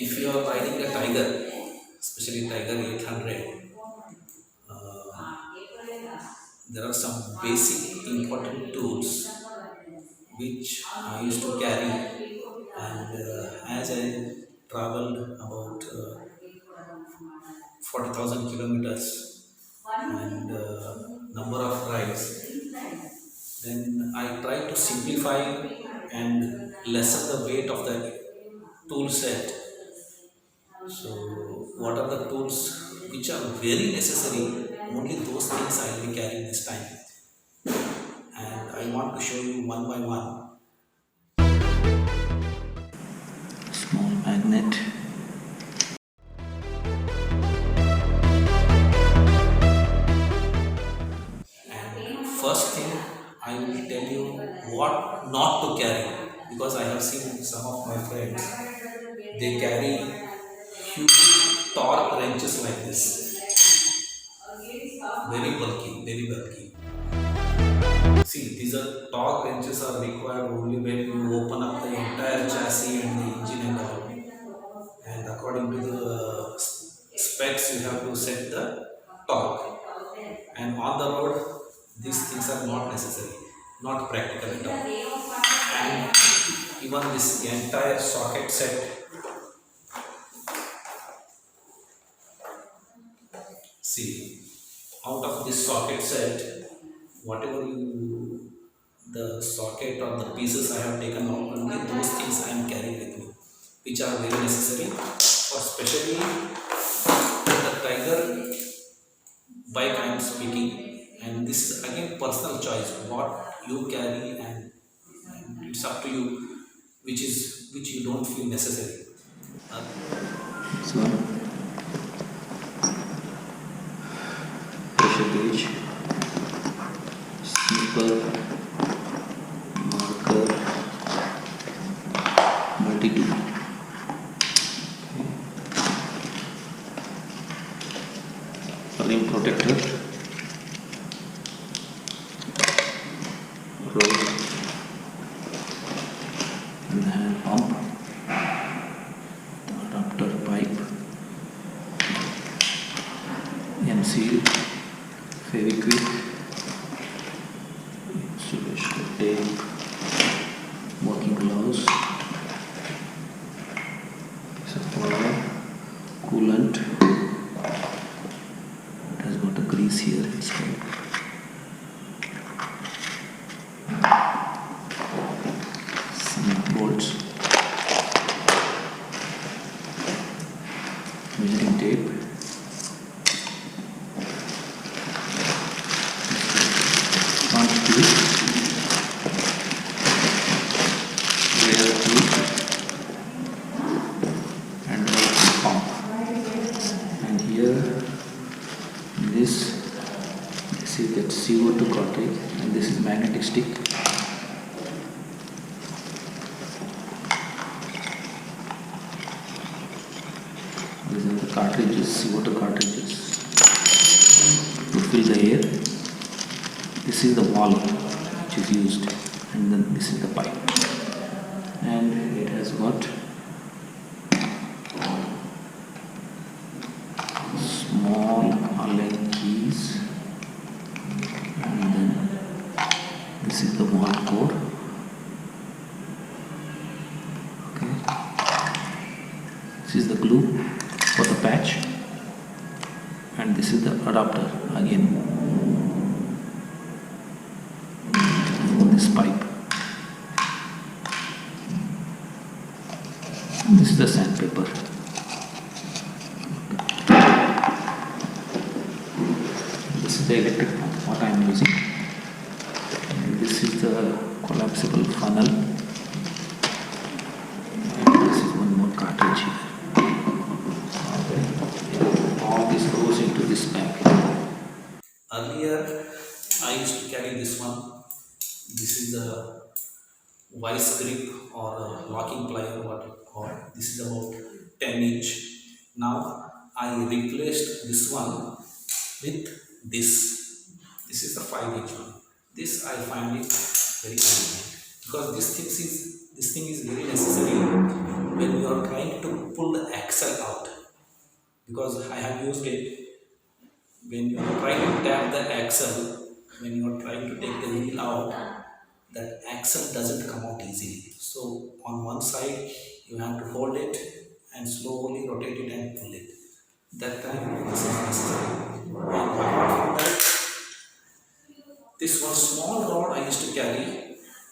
If you are riding a tiger, especially TIGER800, there are some basic important tools which I used to carry, and as I traveled about 40,000 kilometers and number of rides, then I try to simplify and lessen the weight of the tool set. So, what are the tools which are very necessary? Only those things I will be carrying this time, and I want to show you one by one. Small magnet. And first thing, I will tell you what not to carry, because I have seen some of my friends, they carry huge torque wrenches like this, very bulky, very bulky. See, these are torque wrenches are required only when you open up the entire chassis and the engine and all. And according to the specs, you have to set the torque. And on the road, these things are not necessary, not practical at all. And even this entire socket set, see, out of this socket set, whatever you the socket or the pieces I have taken out, only those things I am carrying with me, which are very necessary for especially the Tiger bike I am speaking. And this is again personal choice what you carry, and it's up to you which you don't feel necessary. So pressure gauge, simple marker, multi-tool, rim protector, rod, and hand pump, adapter pipe, M-seal, Fevikwik, insulation tape, working gloves, oil, coolant. It has got a grease here inside. Some bolts, measuring tape, front tube, rear tube, and also pump. And here, this is that CO2 cartridge, and this is magnetic stick. These are the cartridges, CO2 cartridges to fill the air. This is the valve which is used, and then this is the pipe, and it has got small Allen keys, and then this is the valve core. Okay, this is the glue for the patch, and this is the adapter again for this pipe. This is the sandpaper. This is the electric pump what I am using, and this is the collapsible funnel, and this is one more cartridge here. All this goes into this bag. Earlier, I used to carry this one. This is the vice grip or locking plier, what you call. This is about 10-inch. Now I replaced this one with this. This is the 5-inch one. This I find it very convenient, because this thing is very necessary when you are trying to pull the axle out because I have used it. When you try to tap the axle, when you are trying to take the wheel out, that axle doesn't come out easily. So on one side, you have to hold it and slowly rotate it and pull it. That time this is necessary. And apart from that, this one small rod I used to carry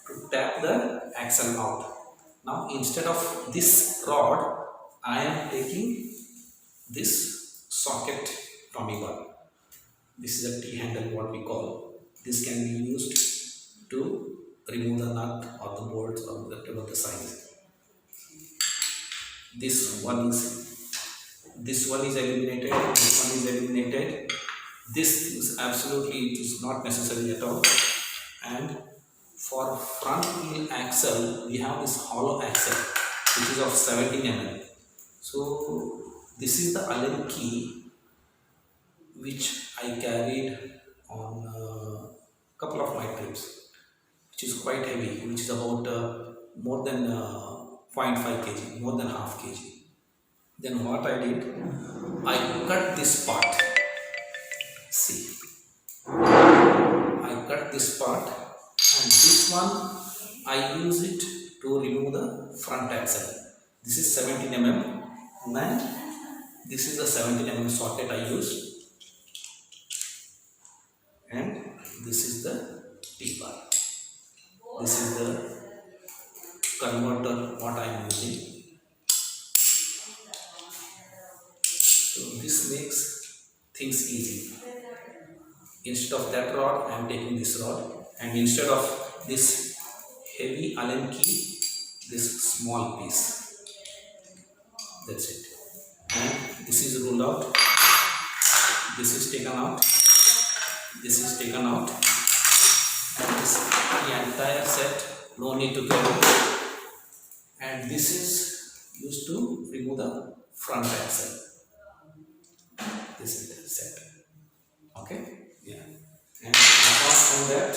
to tap the axle out. Now instead of this rod, I am taking this socket Tommy gun. This is a T handle, what we call. This can be used to remove the nut or the bolts or whatever the size. This one is eliminated. This one is eliminated. This is absolutely, it is not necessary at all. And for front wheel axle, we have this hollow axle, which is of 17 mm. So this is the Allen key which I carried on a couple of my trips, which is quite heavy, which is about more than 0.5 kg, more than half kg. Then what I did, I cut this part. See, I cut this part, and this one I use it to remove the front axle. This is 17 mm, and this is the 17 mm socket I use, and this is the T-bar. This is the converter what I am using. So this makes things easy. Instead of that rod, I am taking this rod, and instead of this heavy Allen key, this small piece. That's it. And this is ruled out. This is taken out. This is taken out. And this the entire set, no need to carry. And this is used to remove the front axle. This is the set. Okay? Yeah. And apart from that,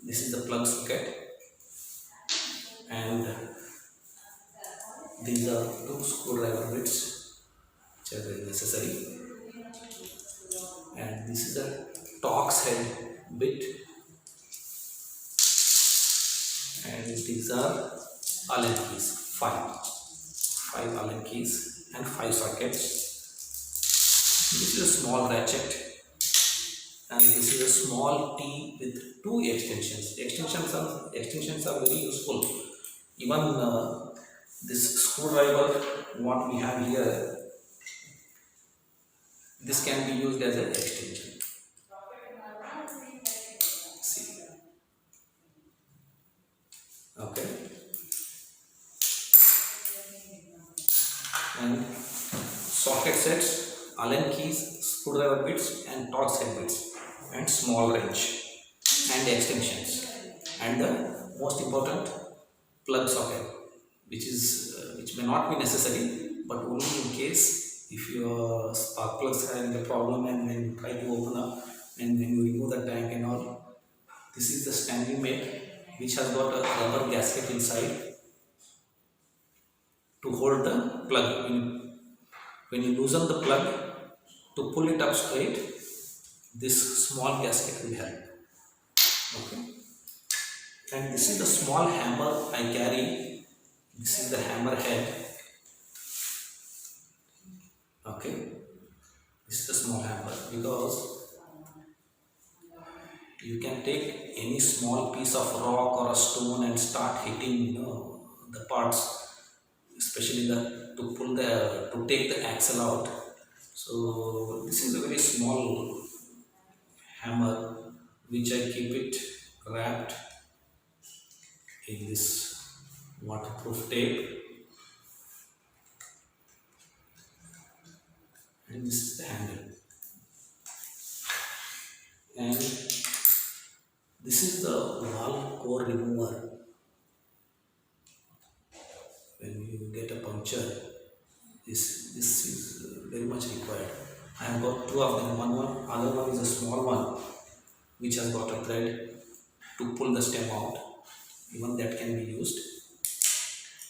this is the plug socket, and these are two screwdriver bits which are very necessary, and this is the Torx head bit, and these are Allen keys, five Allen keys and 5 sockets. This is a small ratchet, and this is a small T with 2 extensions. Extensions are very useful. Even this screwdriver, what we have here, this can be used as an extension. See, okay, and socket sets, Allen keys, screwdriver bits, and Torx head bits, and small wrench, and extensions, and the most important plug socket, which may not be necessary, but only in case if your spark plugs are having a problem, and when you try to open up and when you remove the tank and all. This is the standing mate, which has got a rubber gasket inside to hold the plug. When you loosen the plug to pull it up straight, this small gasket will help. Okay. And this is the small hammer I carry. This is the hammer head. Okay. This is the small hammer, because you can take any small piece of rock or a stone and start hitting, the parts, especially to take the axle out. So this is a very small hammer which I keep it wrapped in this waterproof tape, and this is the handle, and this is the valve core remover. When you get a puncture, this is very much required. I have got 2 of them. Other one is a small one which has got a thread to pull the stem out. Even that can be used.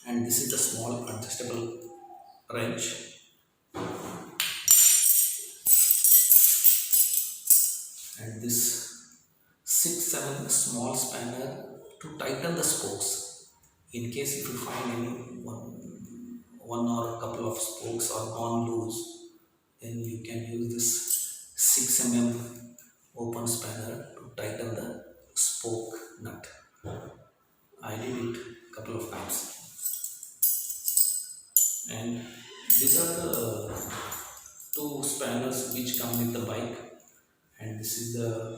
And this adjustable wrench, and this 6-7 small spanner to tighten the spokes. In case if you find any one or a couple of spokes are gone loose, then you can use this 6 mm open spanner to tighten the spoke nut. I did it a couple of times, and these are the two spanners which come with the bike, and this is the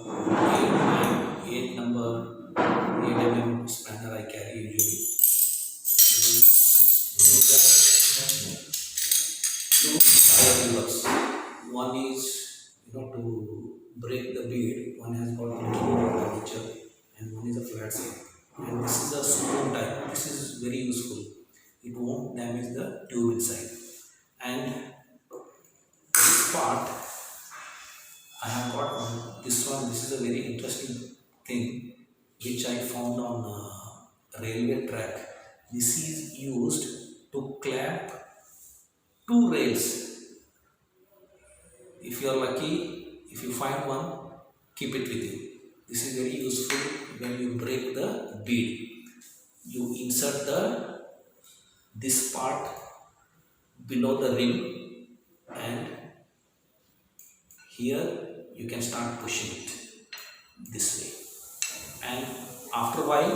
8 number 8 mm spanner I carry usually. These are two tire levers. One is to break the bead. One has got a little bit of curvature, and one is a flat side. And this is a spoon type. This is very useful. It won't damage the tube inside. And this part I have got this one. This is a very interesting thing which I found on a railway track. This is used to clamp two rails. If you are lucky, if you find one, keep it with you. This is very useful when you break the bead. You insert this part below the rim, and here you can start pushing it this way. And after a while,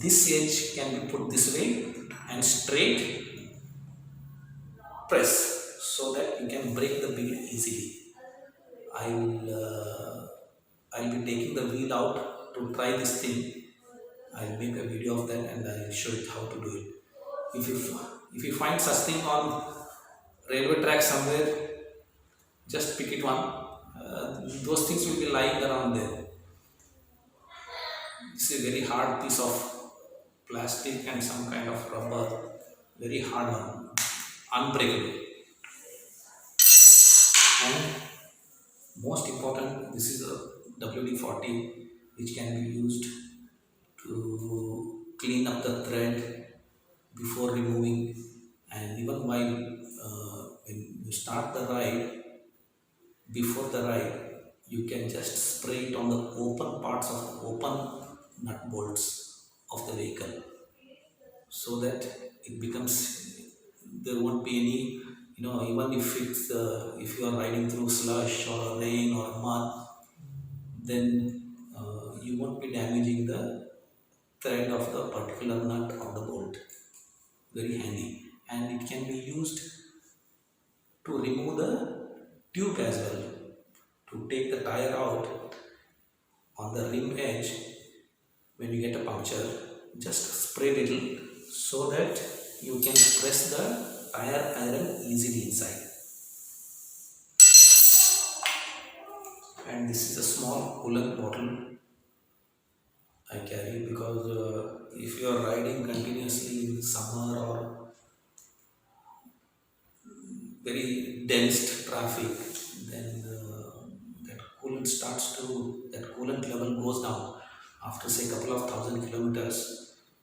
this edge can be put this way and straight press so that you can break the bead easily. I'll be taking the wheel out to try this thing. I'll make a video of that and I'll show it how to do it. If you find such thing on railway track somewhere, just pick it one. Those things will be lying around there. It's a very hard piece of plastic and some kind of rubber, very hard one, unbreakable. And most important, this is a WD-40 which can be used to clean up the thread before removing, and even while when you start the ride, before the ride, you can just spray it on the open parts of open nut bolts of the vehicle, so that it becomes, there won't be any, even if you are riding through slush or rain or mud, then you won't be damaging the thread of the particular nut or the bolt. Very handy, and it can be used to remove the tube as well. To take the tire out on the rim edge, when you get a puncture, just spray little so that you can press the tire iron easily inside. And this is a small coolant bottle I carry because if you are riding continuously in summer or very dense traffic, then that coolant level goes down. After say couple of thousand kilometers,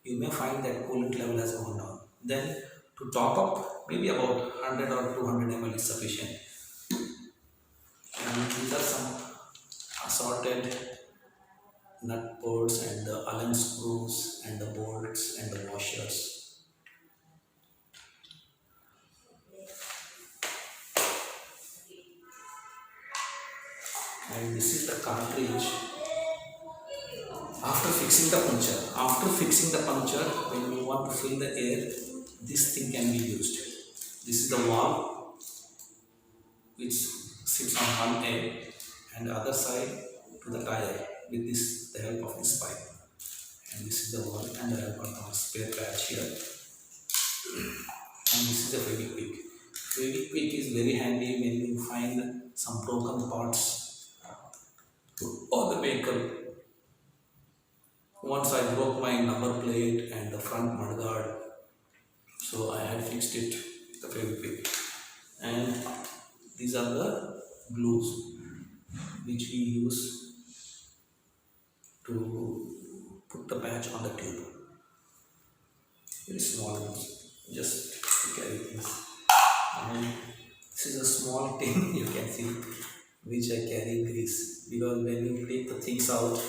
you may find that coolant level has gone down. Then to top up, maybe about 100 or 200 ml is sufficient. And these are some assorted nut bolts and the Allen screws and the bolts and the washers. And this is the cartridge after fixing the puncture. After fixing the puncture, when you want to fill the air, this thing can be used. This is the valve which sits on one end, and the other side to the tire with the help of this pipe. And this is the one, and I have got a spare patch here. And this is the Feviquick. Feviquick is very handy when you find some broken parts on the vehicle. Once I broke my number plate and the front mudguard, so I had fixed it with the Feviquick. And these are the glues which we use to put the patch on the tube. Very small ones, just carry things. And this is a small tin you can see which I carry grease, because when you take the things out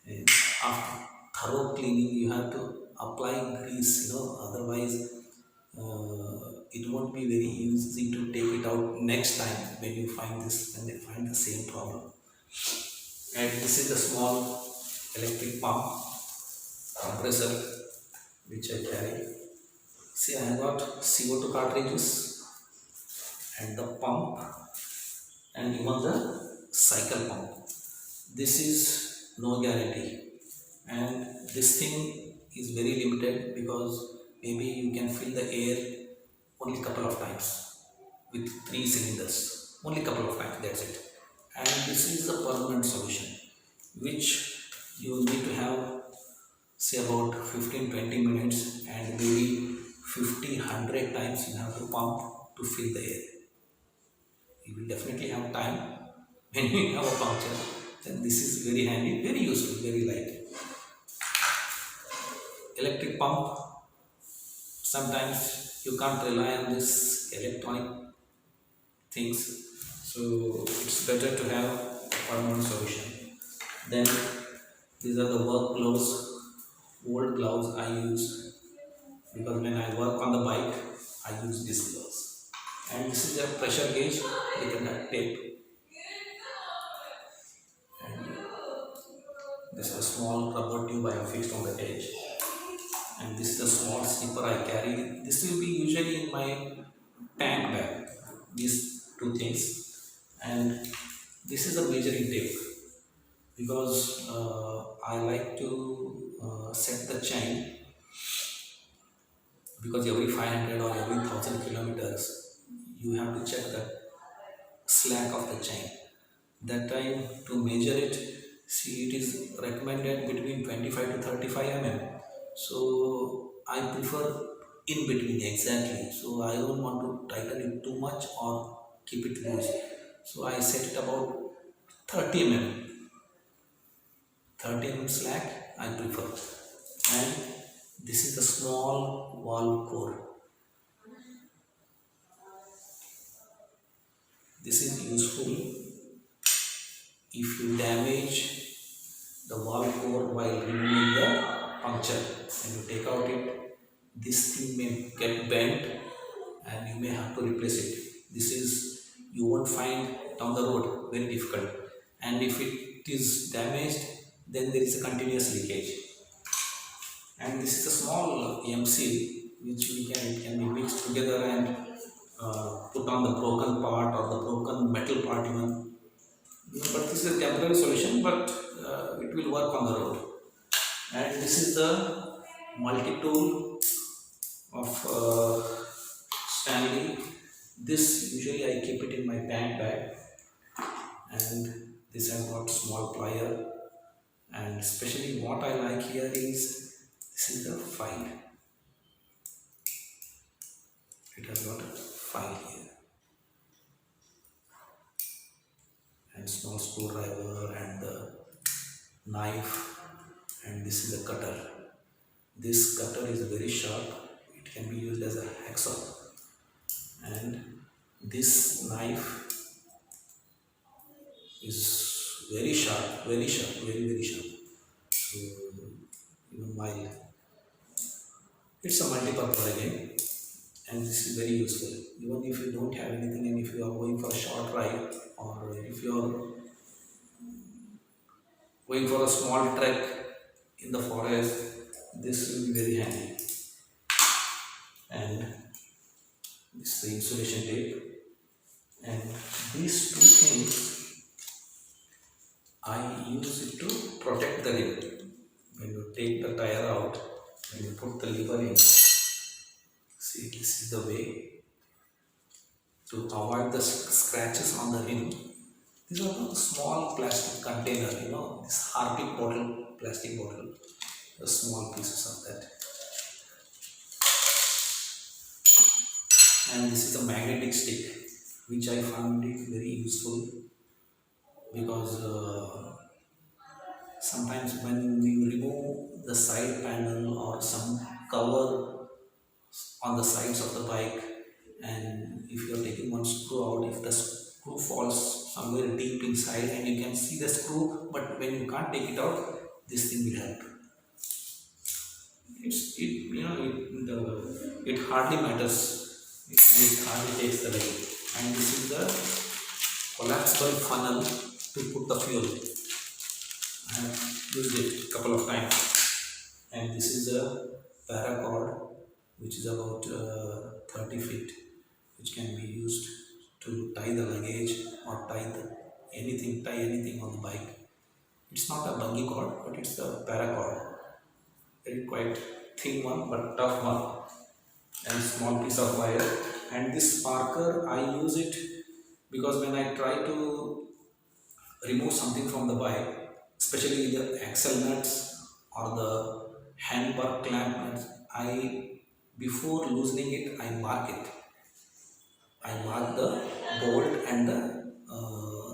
and after thorough cleaning you have to apply grease, otherwise it won't be very easy to take it out next time when you find this, when they find the same problem. And this is the small electric pump compressor which I carry. See, I have got CO2 cartridges and the pump and even the cycle pump. This is no guarantee, and this thing is very limited because maybe you can fill the air only couple of times with three cylinders, only couple of times, that's it. And this is the permanent solution which you need to have, say, about 15-20 minutes, and maybe 50-100 times you have to pump to fill the air. You will definitely have time when you have a puncture. Then this is very handy, very useful, very light. Electric pump, sometimes you can't rely on this electronic things, so it's better to have a permanent solution. Then these are the work gloves, old gloves I use, because when I work on the bike, I use these gloves. And this is a pressure gauge with a duct tape. This is a small rubber tube I have fixed on the edge. And this is a small slipper I carry. This will be usually in my tank bag, these two things. And this is a measuring tape, because I like to set the chain, because every 500 or every 1000 kilometers you have to check the slack of the chain. That time to measure it, see, it is recommended between 25 to 35 mm. So I prefer in between exactly. So I don't want to tighten it too much or keep it loose. So I set it about 30 mm. 30 mm slack I prefer. And this is the small valve core. This is useful if you damage the valve core while removing the puncture. When you take out it, this thing may get bent and you may have to replace it. This is, you won't find down the road, very difficult. And if it is damaged, then there is a continuous leakage. And this is a small MC which it can be mixed together and put on the broken part or the broken metal part even. But this is a temporary solution, but it will work on the road. And this is the multi-tool of Stanley. This usually I keep it in my tank bag, and this I've got small plier. And especially what I like here is this is the file. It has got a file here, and small screwdriver and the knife, and this is a cutter. This cutter is very sharp. It can be used as a hacksaw. And this knife is very sharp, very sharp, very very sharp. So even while it's a multi-purpose again, and this is very useful. Even if you don't have anything, and if you are going for a short ride, or if you are going for a small trek in the forest, this will be very handy. And this is the insulation tape. And these two things I use it to protect the rim. When you take the tire out, when you put the lever in, see, this is the way to avoid the scratches on the rim. These are the small plastic container, this Harpic bottle, plastic bottle, the small pieces of that. And this is a magnetic stick, which I found it very useful, because sometimes when you remove the side panel or some cover on the sides of the bike, and if you are taking one screw out, if the screw falls somewhere deep inside and you can see the screw, but when you can't take it out, this thing will help. It hardly matters. It hardly takes the weight, and this is the collapsible funnel to put the fuel. I have used it a couple of times, and this is a paracord which is about 30 feet, which can be used to tie the luggage or tie anything on the bike. It's not a bungee cord, but it's a paracord, very quite thin one but tough one, and small piece of wire. And this sparker, I use it because when I try to remove something from the bike, especially the axle nuts or the handbar clamp nuts, I, before loosening it, I mark it. I mark the bolt and the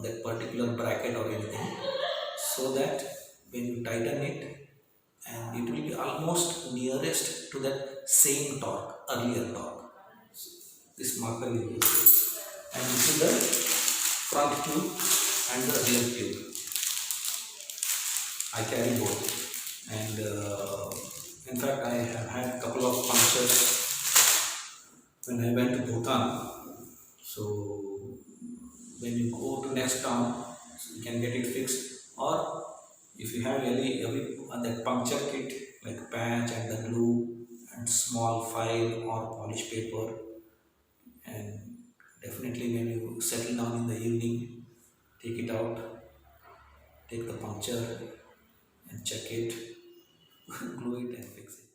that particular bracket or anything, so that when you tighten it, and it will be almost nearest to that same torque, earlier torque. This marker will use this. And this is the front tube and the rear tube. I carry both. And in fact, I have had a couple of punctures when I went to Bhutan. So when you go to next town, you can get it fixed. Or if you have every that puncture kit, like patch and the glue and small file or polish paper, and definitely when you settle down in the evening, take it out, take the puncture and check it, glue it and fix it.